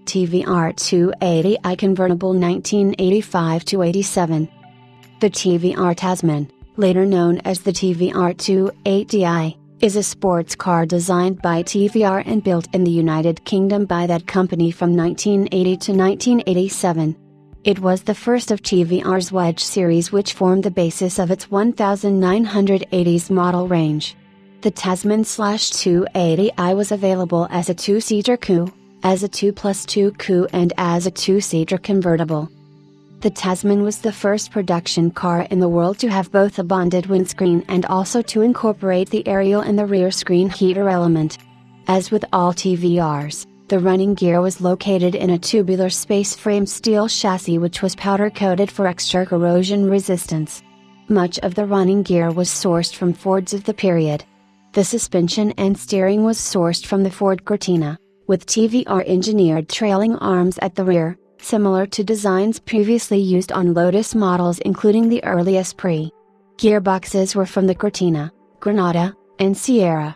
TVR 280i Convertible 1985-87. The TVR Tasman, later known as the TVR 280i, is a sports car designed by TVR and built in the United Kingdom by that company from 1980 to 1987. It was the first of TVR's Wedge series, which formed the basis of its 1980s model range. The Tasman/280i was available as a two-seater coupe, as a 2+2 coupe and as a two-seater convertible. The Tasman was the first production car in the world to have both a bonded windscreen and also to incorporate the aerial and the rear screen heater element. As with all TVRs, the running gear was located in a tubular space-framed steel chassis which was powder-coated for extra corrosion resistance. Much of the running gear was sourced from Fords of the period. The suspension and steering was sourced from the Ford Cortina, with TVR-engineered trailing arms at the rear, similar to designs previously used on Lotus models including the early Esprit. Gearboxes were from the Cortina, Granada, and Sierra.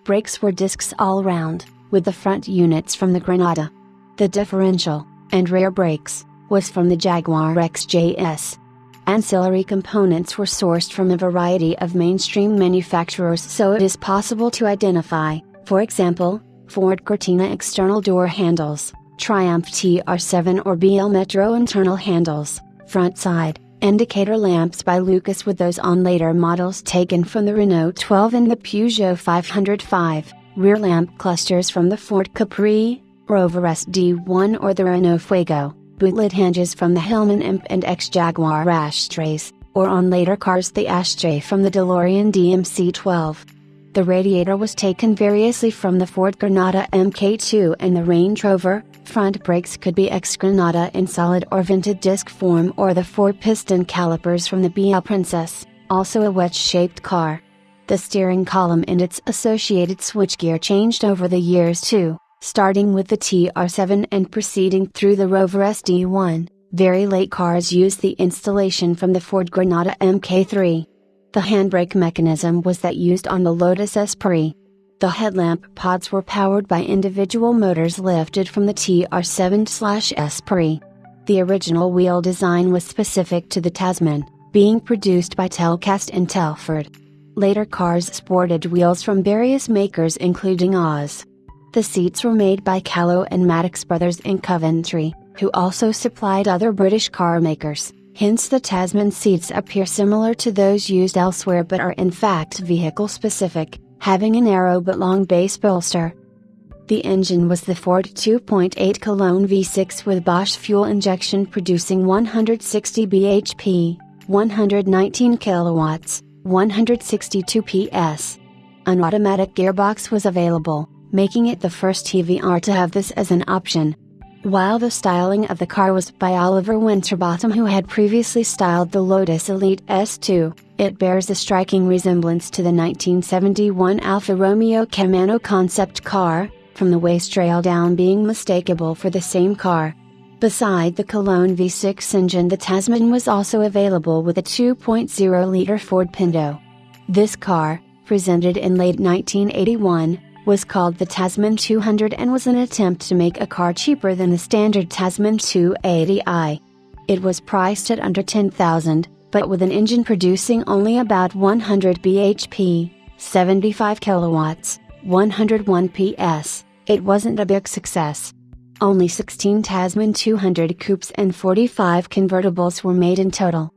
Brakes were discs all-round, with the front units from the Granada. The differential, and rear brakes, was from the Jaguar XJS. Ancillary components were sourced from a variety of mainstream manufacturers, so it is possible to identify, for example, Ford Cortina external door handles, Triumph TR7 or BL Metro internal handles, front side indicator lamps by Lucas, with those on later models taken from the Renault 12 and the Peugeot 505, rear lamp clusters from the Ford Capri, Rover SD1 or the Renault Fuego, boot-lid hinges from the Hillman Imp and ex-Jaguar ashtrays, or on later cars the ashtray from the DeLorean DMC-12. The radiator was taken variously from the Ford Granada Mk2 and the Range Rover. Front brakes could be ex-Granada in solid or vented disc form, or the 4-piston calipers from the BL Princess, also a wedge-shaped car. The steering column and its associated switchgear changed over the years too, starting with the TR7 and proceeding through the Rover SD1. Very late cars used the installation from the Ford Granada Mk3. The handbrake mechanism was that used on the Lotus Esprit. The headlamp pods were powered by individual motors lifted from the TR7/Esprit. The original wheel design was specific to the Tasman, being produced by Telcast and Telford. Later cars sported wheels from various makers including Oz. The seats were made by Callow and Maddox Brothers in Coventry, who also supplied other British car makers. Hence the Tasman seats appear similar to those used elsewhere but are in fact vehicle specific, having a narrow but long base bolster. The engine was the Ford 2.8 Cologne V6 with Bosch fuel injection producing 160 bhp, 119 kilowatts, 162 PS. An automatic gearbox was available, making it the first TVR to have this as an option. While the styling of the car was by Oliver Winterbottom, who had previously styled the Lotus Elite S2, it bears a striking resemblance to the 1971 Alfa Romeo Camano concept car, from the waist rail down being mistakable for the same car. Beside the Cologne V6 engine, the Tasman was also available with a 2.0-liter Ford Pinto. This car, presented in late 1981, was called the Tasman 200 and was an attempt to make a car cheaper than the standard Tasman 280i. It was priced at under $10,000, but with an engine producing only about 100 bhp, 75 kilowatts, 101 PS, it wasn't a big success. Only 16 Tasman 200 coupes and 45 convertibles were made in total.